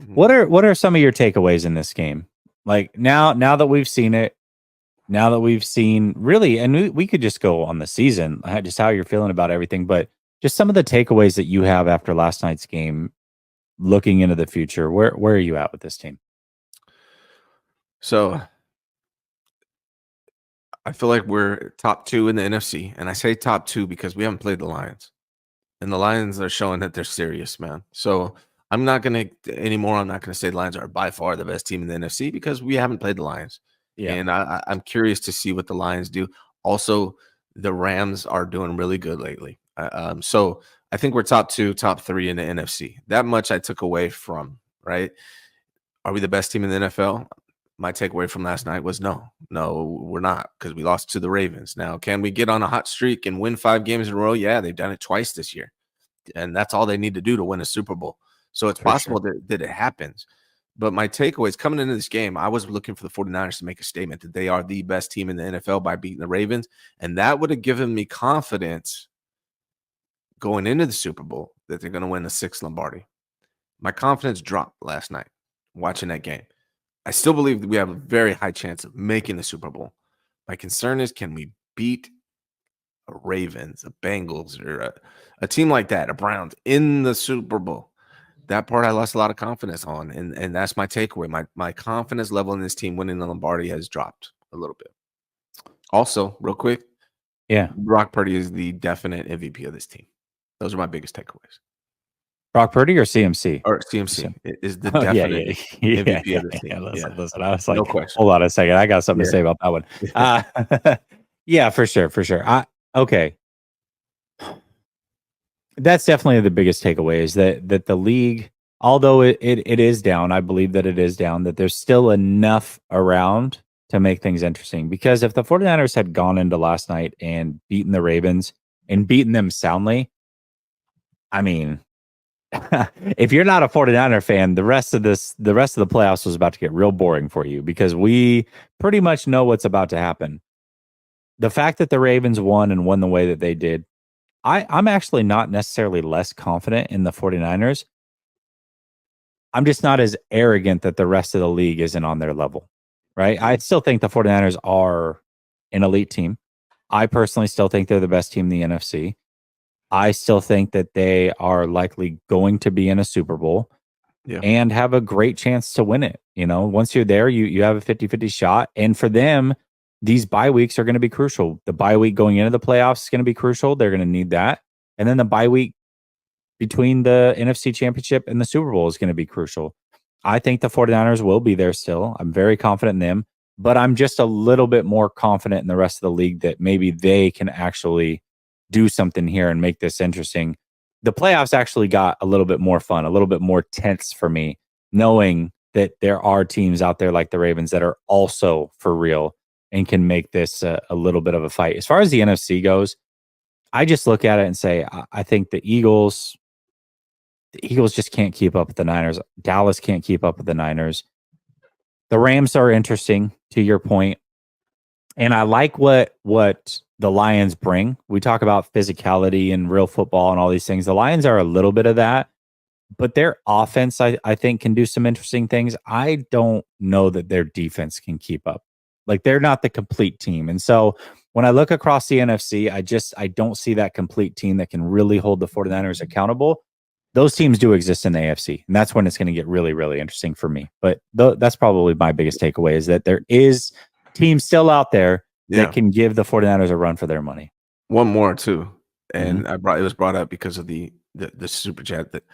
What are some of your takeaways in this game? Like now that we've seen it, now that we've seen really, and we could just go on the season, just how you're feeling about everything, but just some of the takeaways that you have after last night's game, looking into the future. Where are you at with this team? So I feel like we're top 2 in the NFC, and I say top 2 because we haven't played the Lions, and the Lions are showing that they're serious, man. So I'm not gonna anymore. I'm not gonna say the Lions are by far the best team in the NFC because we haven't played the Lions, and I'm curious to see what the Lions do. Also, the Rams are doing really good lately. So I think we're top 2, top 3 in the NFC. That much I took away from, right? Are we the best team in the NFL? My takeaway from last night was no, we're not, because we lost to the Ravens. Now, can we get on a hot streak and win 5 games in a row? Yeah, they've done it twice this year, and that's all they need to do to win a Super Bowl. So it's possible that it happens. But my takeaways coming into this game, I was looking for the 49ers to make a statement that they are the best team in the NFL by beating the Ravens, and that would have given me confidence going into the Super Bowl that they're going to win the 6th Lombardi. My confidence dropped last night watching that game. I still believe that we have a very high chance of making the Super Bowl. My concern is, can we beat a Ravens, a Bengals, or a team like that, a Browns, in the Super Bowl? That part I lost a lot of confidence on, and that's my takeaway. My confidence level in this team winning the Lombardi has dropped a little bit. Also, real quick, Brock Purdy is the definite MVP of this team. Those are my biggest takeaways. Brock Purdy or CMC? Or CMC is the definite MVP of this team. Listen, I was like, no question. Hold on a second. I got something to say about that one. Yeah, for sure. Okay. That's definitely the biggest takeaway, is that the league, although it is down, I believe that it is down, that there's still enough around to make things interesting. Because if the 49ers had gone into last night and beaten the Ravens and beaten them soundly, I mean, if you're not a 49er fan, the rest of the playoffs was about to get real boring for you, because we pretty much know what's about to happen. The fact that the Ravens won the way that they did, I'm actually not necessarily less confident in the 49ers. I'm just not as arrogant that the rest of the league isn't on their level, right? I still think the 49ers are an elite team. I personally still think they're the best team in the NFC. I still think that they are likely going to be in a Super Bowl and have a great chance to win it. You know, once you're there, you have a 50-50 shot. And for them, these bye weeks are going to be crucial. The bye week going into the playoffs is going to be crucial. They're going to need that. And then the bye week between the NFC Championship and the Super Bowl is going to be crucial. I think the 49ers will be there still. I'm very confident in them, but I'm just a little bit more confident in the rest of the league that maybe they can actually do something here and make this interesting. The playoffs actually got a little bit more fun, a little bit more tense for me, knowing that there are teams out there like the Ravens that are also for real and can make this a little bit of a fight. As far as the NFC goes, I just look at it and say, I think the Eagles just can't keep up with the Niners. Dallas can't keep up with the Niners. The Rams are interesting, to your point. And I like what the Lions bring. We talk about physicality and real football and all these things. The Lions are a little bit of that, but their offense, I think, can do some interesting things. I don't know that their defense can keep up. Like, they're not the complete team. And so when I look across the NFC, I don't see that complete team that can really hold the 49ers accountable. Those teams do exist in the AFC, and that's when it's going to get really, really interesting for me. But that's probably my biggest takeaway, is that there is teams still out there that can give the 49ers a run for their money. One more too, and it was brought up because of the super chat that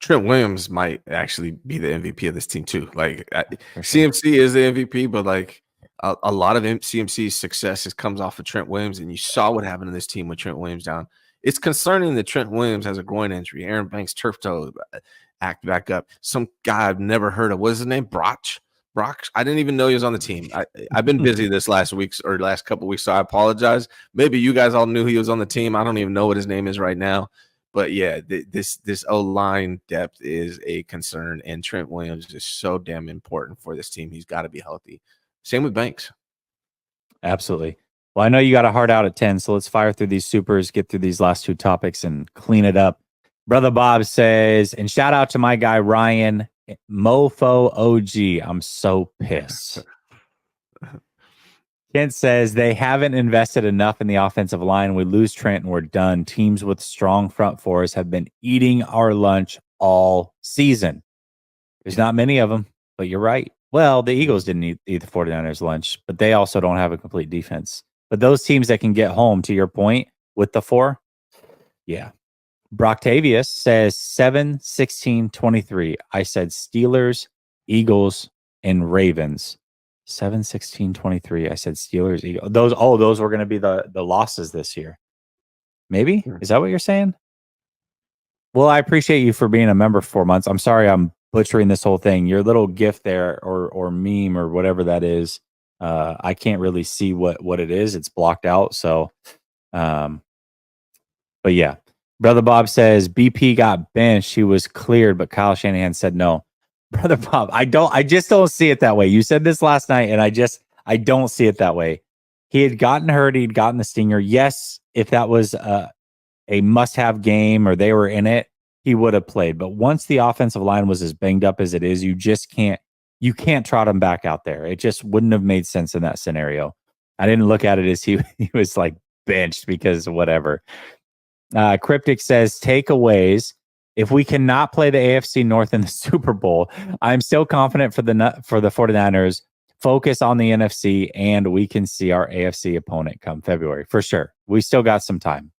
Trent Williams might actually be the MVP of this team too. Like, CMC is the MVP, but like a lot of CMC's success comes off of Trent Williams, and you saw what happened to this team with Trent Williams down. It's concerning that Trent Williams has a groin injury. Aaron Banks turf toe, act back up. Some guy I've never heard of. What is his name? Brock. I didn't even know he was on the team. I've been busy this last couple weeks, so I apologize. Maybe you guys all knew he was on the team. I don't even know what his name is right now. But yeah, this O-line depth is a concern, and Trent Williams is so damn important for this team. He's got to be healthy. Same with Banks. Absolutely. Well, I know you got a heart out at 10, so let's fire through these supers, get through these last 2 topics, and clean it up. Brother Bob says, and shout out to my guy Ryan Mofo OG. I'm so pissed. Kent says they haven't invested enough in the offensive line. We lose Trent and we're done. Teams with strong front fours have been eating our lunch all season. There's not many of them, but you're right. Well, the Eagles didn't eat the 49ers lunch, but they also don't have a complete defense. But those teams that can get home, to your point, with the 4, yeah. Broctavius says 7-16-23. I said Steelers, Eagles, and Ravens. 7-16-23. I said Steelers, Eagles. Those were going to be the losses this year. Maybe? Is that what you're saying? Well, I appreciate you for being a member for 4 months. I'm sorry I'm butchering this whole thing. Your little gift there or meme or whatever that is, I can't really see what it is. It's blocked out. So, but yeah. Brother Bob says BP got benched. He was cleared, but Kyle Shanahan said no. Brother Bob, I just don't see it that way. You said this last night, and I don't see it that way. He had gotten hurt. He'd gotten the stinger. Yes, if that was a must-have game or they were in it, he would have played. But once the offensive line was as banged up as it is, you can't trot him back out there. It just wouldn't have made sense in that scenario. I didn't look at it as he was like benched because whatever. Cryptic says takeaways. If we cannot play the AFC North in the Super Bowl, I'm still confident for the 49ers. Focus on the NFC, and we can see our AFC opponent come February for sure. We still got some time.